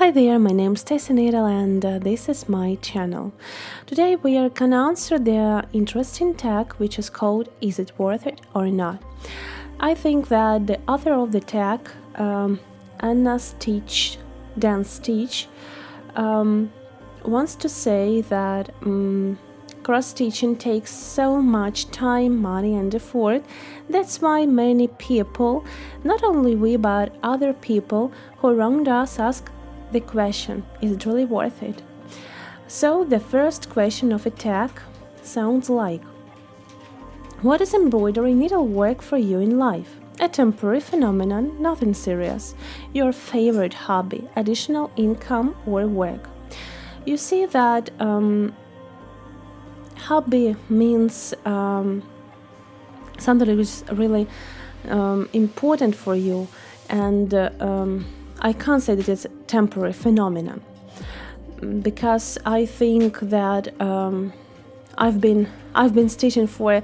Hi there, my name is Stacy Needle and this is my channel. Today we are gonna answer the interesting tag which is called "Is it worth it or not?" I think that the author of the tag, Anna Dan Stitch, wants to say that cross-stitching takes so much time, money and effort. That's why many people, not only we but other people who around us, ask the question, is it really worth it? So the first question of a tag sounds like, what is embroidery needlework for you in life? A temporary phenomenon, nothing serious. Your favorite hobby, additional income or work? You see that hobby means something that is really important for you, and I can't say that it's a temporary phenomenon, because I think that I've been stitching for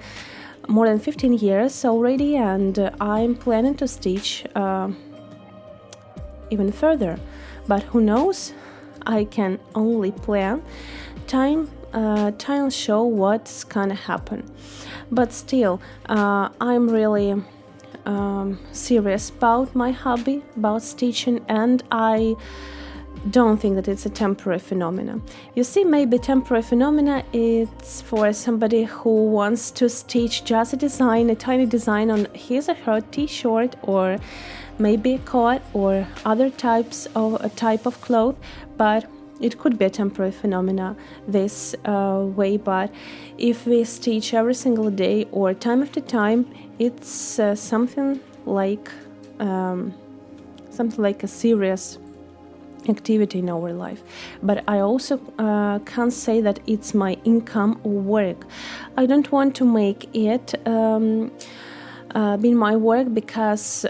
more than 15 years already, and I'm planning to stitch even further. But who knows? I can only plan. Time will show what's gonna happen. But still, I'm really serious about my hobby, about stitching, and I don't think that it's a temporary phenomenon. You see, maybe temporary phenomena it's for somebody who wants to stitch just a tiny design on his or her t-shirt, or maybe a coat or other type of cloth, but it could be a temporary phenomena this way. But if we stitch every single day or time after time, it's something like a serious activity in our life. But I also can't say that it's my income or work. I don't want to make it be my work, because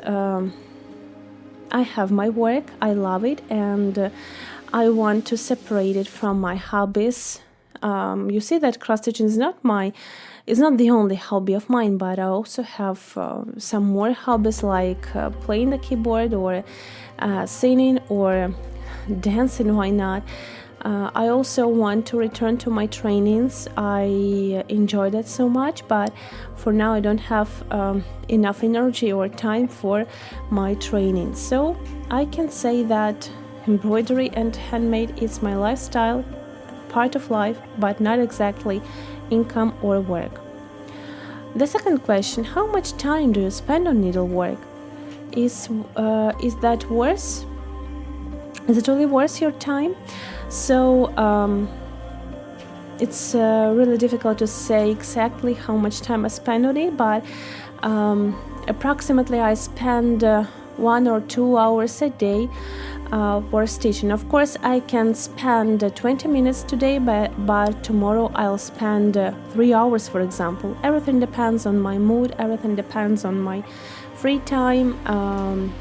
I have my work, I love it, and I want to separate it from my hobbies. You see that cross-stitching is not the only hobby of mine, but I also have some more hobbies, like playing the keyboard or singing or dancing, why not? I also want to return to my trainings. I enjoy that so much, but for now I don't have enough energy or time for my training. So I can say that embroidery and handmade is my lifestyle, part of life, but not exactly income or work. The second question, how much time do you spend on needlework? Is that worth? Is it really worth your time? So it's really difficult to say exactly how much time I spend on it, but approximately I spend 1 or 2 hours a day for stitching. Of course, I can spend 20 minutes today, but tomorrow I'll spend 3 hours, for example. Everything depends on my mood, everything depends on my free time,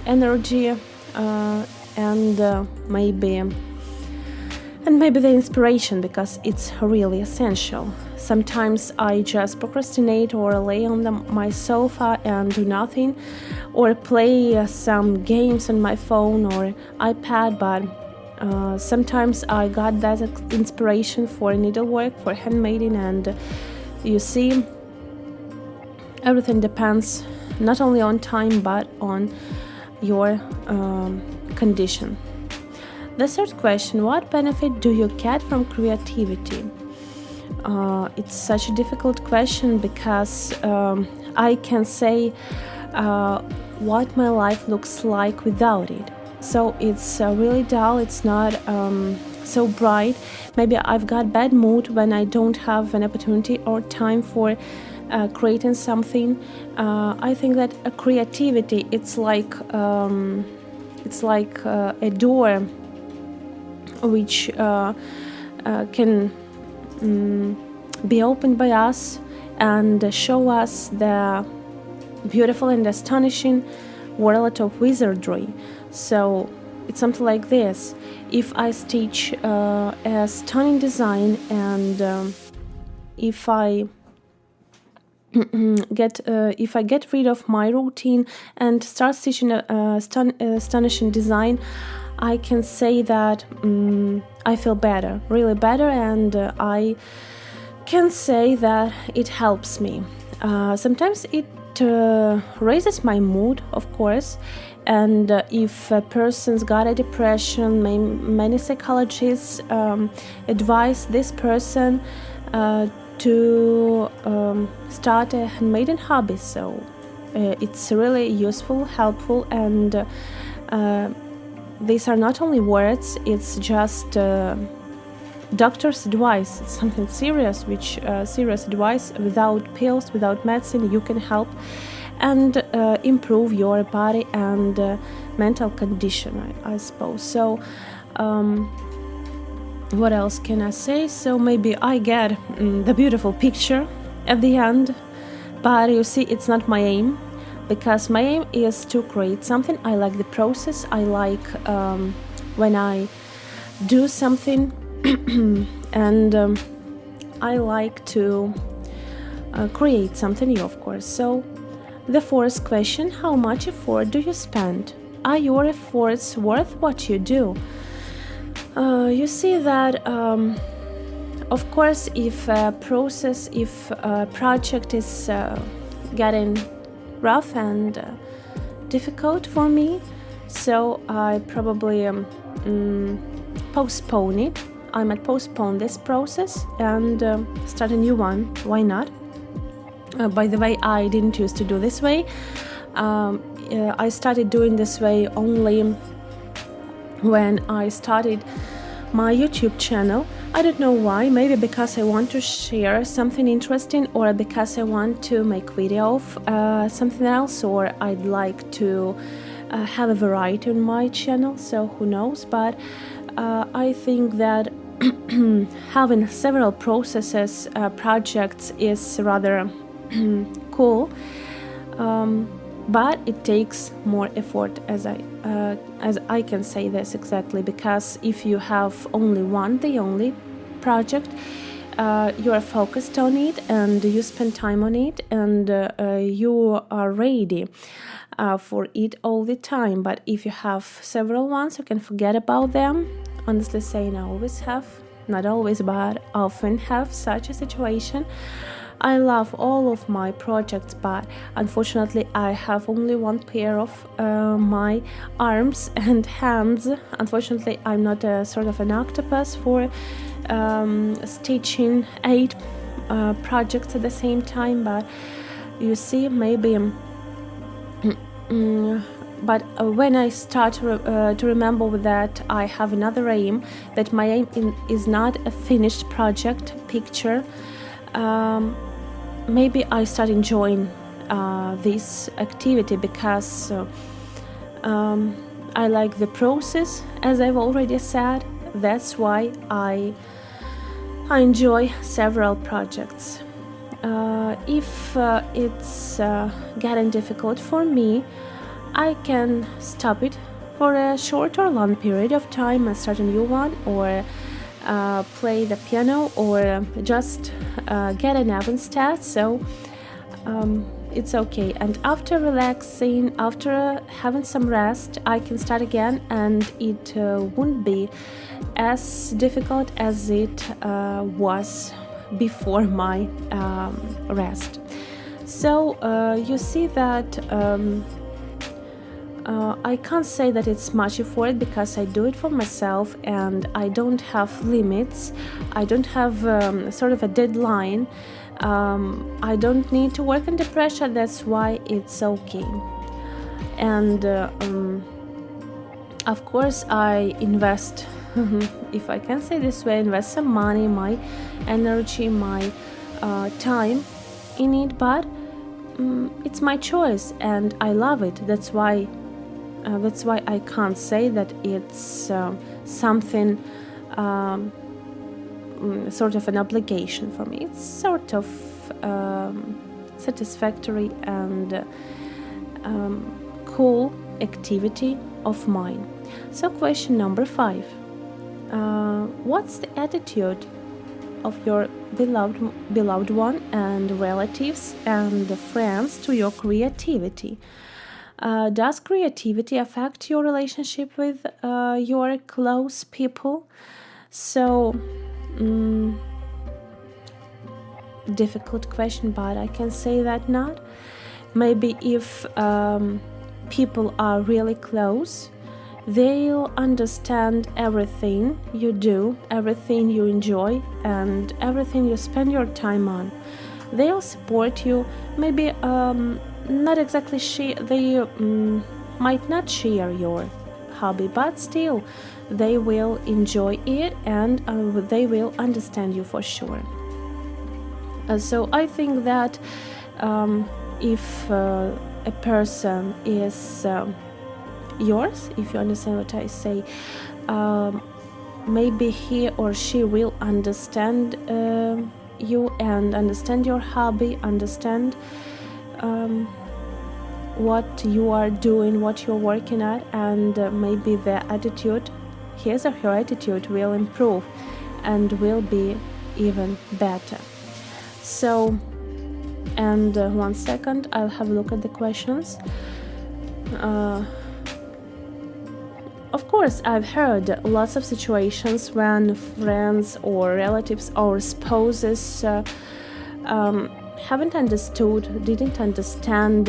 energy, and maybe the inspiration, because it's really essential. Sometimes I just procrastinate or lay on my sofa and do nothing, or play some games on my phone or iPad, but sometimes I got that inspiration for needlework, for handmaking, and you see, everything depends not only on time but on your condition. The third question, what benefit do you get from creativity? It's such a difficult question, because I can say what my life looks like without it. So it's really dull, it's not so bright. Maybe I've got bad mood when I don't have an opportunity or time for creating something. I think that creativity, it's like a door which can be opened by us and show us the beautiful and astonishing world of wizardry. So it's something like this. If I stitch a stunning design, and if I get rid of my routine and start stitching a astonishing design, I can say that I feel better, really better, and I can say that it helps me. Sometimes it raises my mood, of course, and if a person's got a depression, many psychologists advise this person to start a handmade hobby. So it's really useful, helpful, and these are not only words, it's just doctor's advice. It's something serious, which serious advice. Without pills, without medicine, you can help and improve your body and mental condition, I suppose. So what else can I say? So maybe I get the beautiful picture at the end, but you see, it's not my aim, because my aim is to create something. I like the process. I like when I do something and I like to create something new, of course. So the fourth question: how much effort do you spend? Are your efforts worth what you do? You see that of course, if a project is getting rough and difficult for me, so I probably postpone it. I might postpone this process and start a new one. Why not? By the way, I didn't used to do this way. I started doing this way only when I started my YouTube channel. I don't know why, maybe because I want to share something interesting, or because I want to make video of something else, or I'd like to have a variety on my channel, so who knows. But I think that having several processes, projects is rather cool, but it takes more effort, as I can say this exactly, because if you have only the only project, you are focused on it and you spend time on it, and you are ready for it all the time. But if you have several ones, you can forget about them. Honestly saying, I always have, not always, but often have such a situation. I love all of my projects, but unfortunately I have only one pair of my arms and hands. Unfortunately, I'm not a sort of an octopus for stitching 8 projects at the same time, but you see, maybe but when I start to remember that I have another aim, that my aim is not a finished project picture, maybe I start enjoying this activity, because I like the process, as I've already said. That's why I enjoy several projects. If it's getting difficult for me, I can stop it for a short or long period of time and start a new one, or play the piano, or just get a nap instead. So it's okay. And after relaxing, after having some rest, I can start again, and it won't be as difficult as it was before my rest. So you see that I can't say that it's much effort, because I do it for myself and I don't have limits. I don't have sort of a deadline. I don't need to work under pressure. That's why it's okay. And of course I invest, if I can say this way, invest some money, my energy, my time in it, but it's my choice and I love it. That's why I can't say that it's something sort of an obligation for me. It's sort of satisfactory and cool activity of mine. So question number 5. What's the attitude of your beloved one and relatives and friends to your creativity? Does creativity affect your relationship with your close people? So, difficult question, but I can say that not. Maybe if people are really close, they'll understand everything you do, everything you enjoy, and everything you spend your time on. They'll support you. Maybe not exactly they might not share your hobby, but still they will enjoy it, and they will understand you for sure. So I think that if a person is yours, if you understand what I say, maybe he or she will understand you and understand your hobby, understand what you are doing, what you're working at, and maybe the attitude, his or her attitude, will improve and will be even better. So, and 1 second, I'll have a look at the questions. Of course, I've heard lots of situations when friends or relatives or spouses haven't understood, didn't understand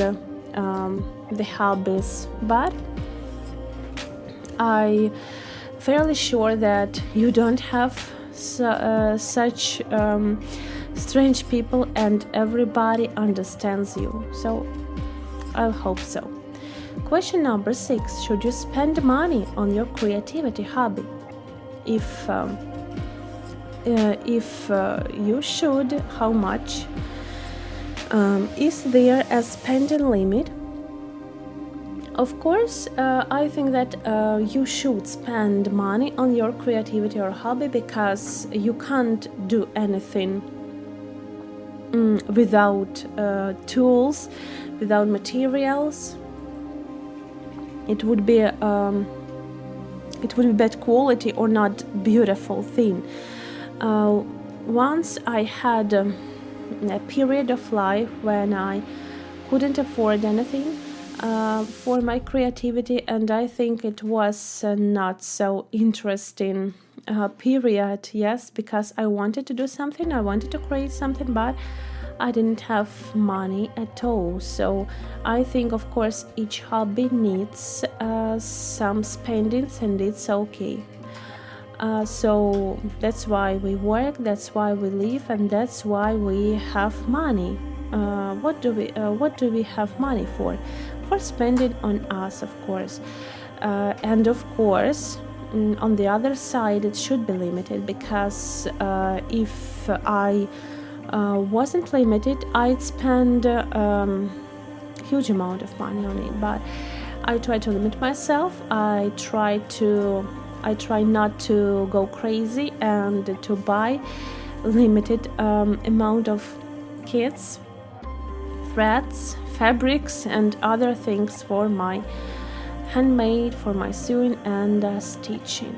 the hobbies, but I'm fairly sure that you don't have such strange people, and everybody understands you. So I hope so. Question number 6: should you spend money on your creativity hobby? If you should, how much? Is there a spending limit? Of course, I think that you should spend money on your creativity or hobby, because you can't do anything without tools, without materials. It would be bad quality or not beautiful thing. Once I had a period of life when I couldn't afford anything for my creativity, and I think it was not so interesting period, yes, because I wanted to do something, I wanted to create something, but I didn't have money at all. So I think, of course, each hobby needs some spendings, and it's okay. So that's why we work, that's why we live, and that's why we have money. What do we have money for? For spending on us, of course. And of course, on the other side, it should be limited, because if I wasn't limited, I'd spend huge amount of money on it. But I try to limit myself. I try not to go crazy and to buy limited amount of kits, threads, fabrics, and other things for my handmade, for my sewing and stitching.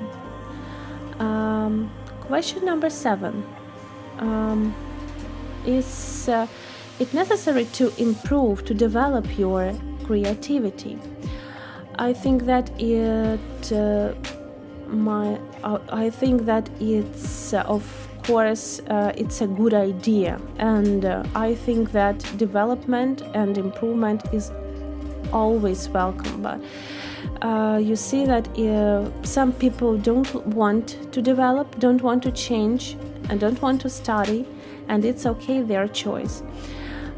Question number 7. Is it necessary to improve, to develop your creativity? I think that I think that it's of course it's a good idea, and I think that development and improvement is always welcome. But you see that some people don't want to develop, don't want to change, and don't want to study, and it's okay, their choice.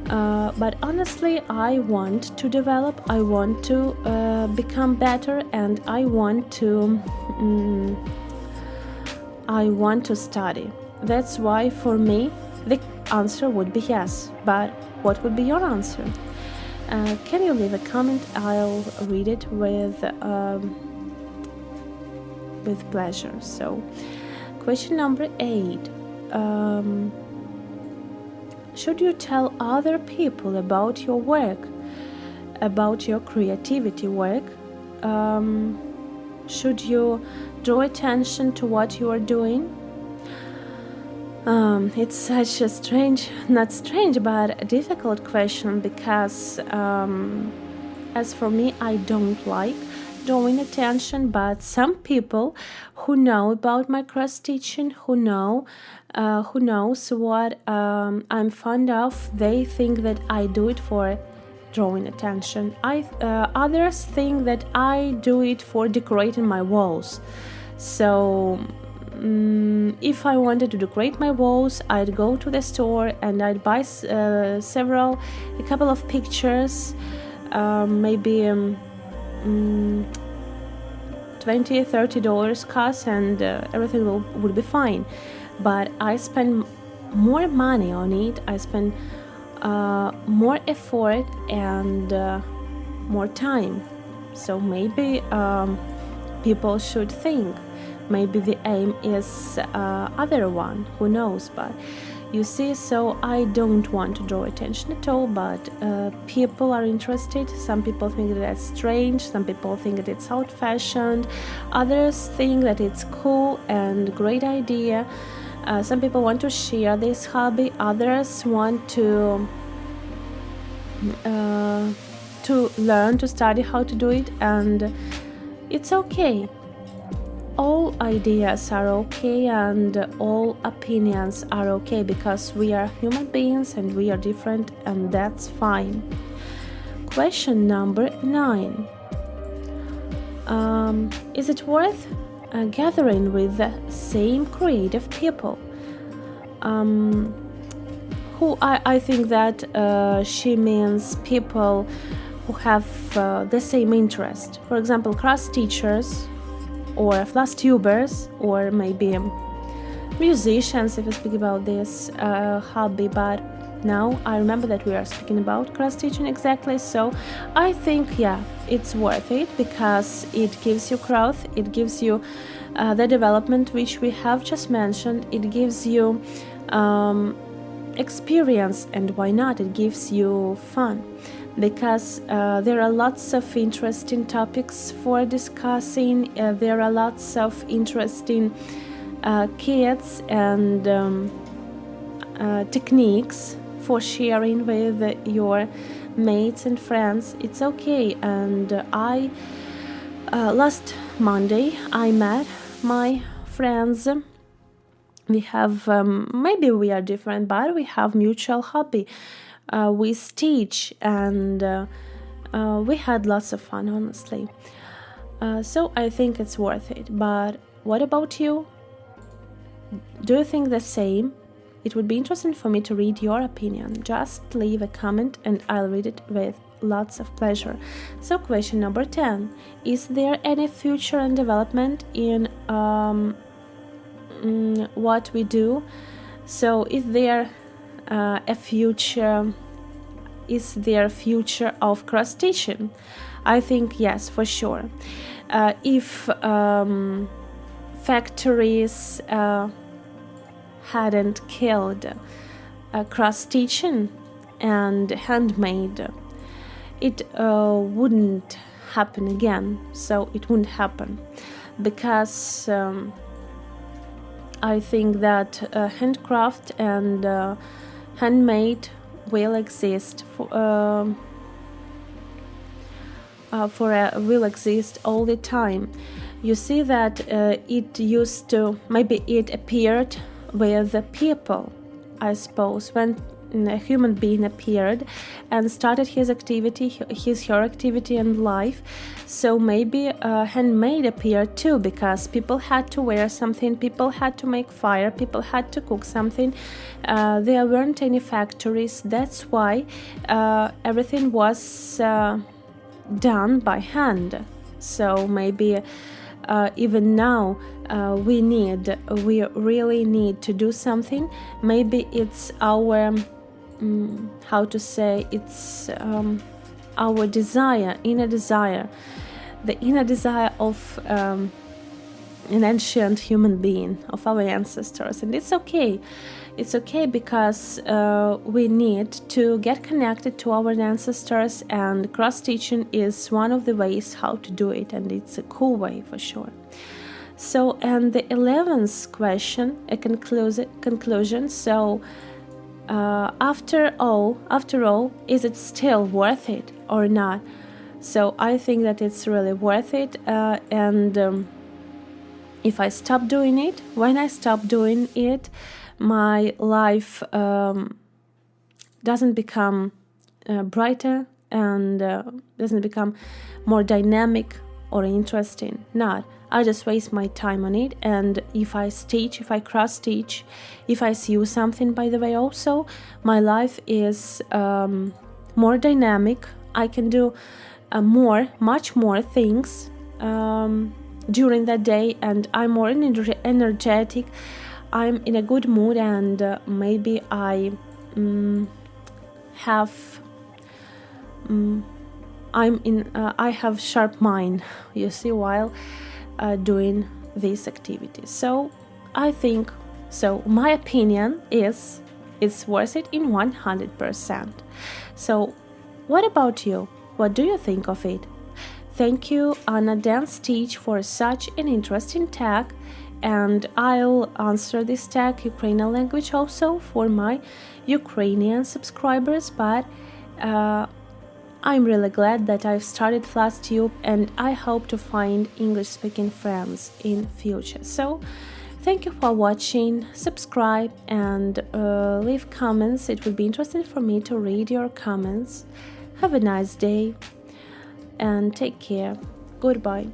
But honestly, I want to develop, I want to become better, and I want to study. That's why for me the answer would be yes. But what would be your answer? Can you leave a comment? I'll read it with pleasure. So, question number 8. Should you tell other people about your work, about your creativity work? Should you draw attention to what you are doing? It's such a not strange, but a difficult question, because As for me, I don't like drawing attention, but some people who know about my cross stitching, who knows what I'm fond of, they think that I do it for drawing attention. Others think that I do it for decorating my walls. So if I wanted to decorate my walls, I'd go to the store and I'd buy a couple of pictures, maybe $20-30 cost, and everything would be fine. But I spend more money on it. I spend more effort and more time. So maybe people should think maybe the aim is other one, who knows. But you see, so I don't want to draw attention at all, but people are interested. Some people think that that's strange, some people think that it's old-fashioned, others think that it's cool and great idea. Some people want to share this hobby, others want to learn, to study how to do it, and it's okay. All ideas are okay and all opinions are okay, because we are human beings and we are different, and that's fine. Question number 9. Is it worth gathering with the same creative people? I think that she means people who have the same interest. For example, cross teachers, or Flosstubers, or maybe musicians, if we speak about this hobby. But now I remember that we are speaking about cross stitching exactly. So I think, yeah, it's worth it, because it gives you growth, it gives you the development which we have just mentioned, it gives you experience, and why not, it gives you fun, because there are lots of interesting topics for discussing, there are lots of interesting kits and techniques for sharing with your mates and friends. It's okay. And last Monday I met my friends. We have maybe we are different, but we have mutual hobby. We stitch, and we had lots of fun, honestly. So I think it's worth it. But what about you? Do you think the same? It would be interesting for me to read your opinion. Just leave a comment and I'll read it with lots of pleasure. So question number 10. Is there any future and development in what we do? So is there a future of cross stitching? I think yes, for sure. If factories hadn't killed cross stitching and handmade, it wouldn't happen again. So it wouldn't happen, because I think that handcraft and handmade will exist will exist all the time. You see that it appeared with the people, I suppose, when a human being appeared and started her activity in life. So maybe handmade appeared too, because people had to wear something, people had to make fire, people had to cook something. There weren't any factories. That's why everything was done by hand. So maybe even now we really need to do something. Maybe it's our it's our inner desire, the inner desire of an ancient human being, of our ancestors. And it's okay. It's okay, because we need to get connected to our ancestors, and cross-stitching is one of the ways how to do it, and it's a cool way for sure. So, and the 11th question, a conclusion. So, after all, is it still worth it or not? So I think that it's really worth it, and if I stop doing it, when I stop doing it, my life doesn't become brighter and doesn't become more dynamic or interesting. Not. I just waste my time on it, and if I stitch, if I cross stitch, if I sew something, by the way, also, my life is more dynamic. I can do much more things during that day, and I'm more energetic. I'm in a good mood, and maybe I have I have sharp mind, you see, while doing these activities. So I think so. My opinion is it's worth it in 100%. So what about you? What do you think of it? Thank you, Anna Dan Stitch, for such an interesting tag, and I'll answer this tag Ukrainian language also for my Ukrainian subscribers, but I'm really glad that I've started Flosstube, and I hope to find English-speaking friends in future. So thank you for watching, subscribe, and leave comments. It would be interesting for me to read your comments. Have a nice day and take care. Goodbye.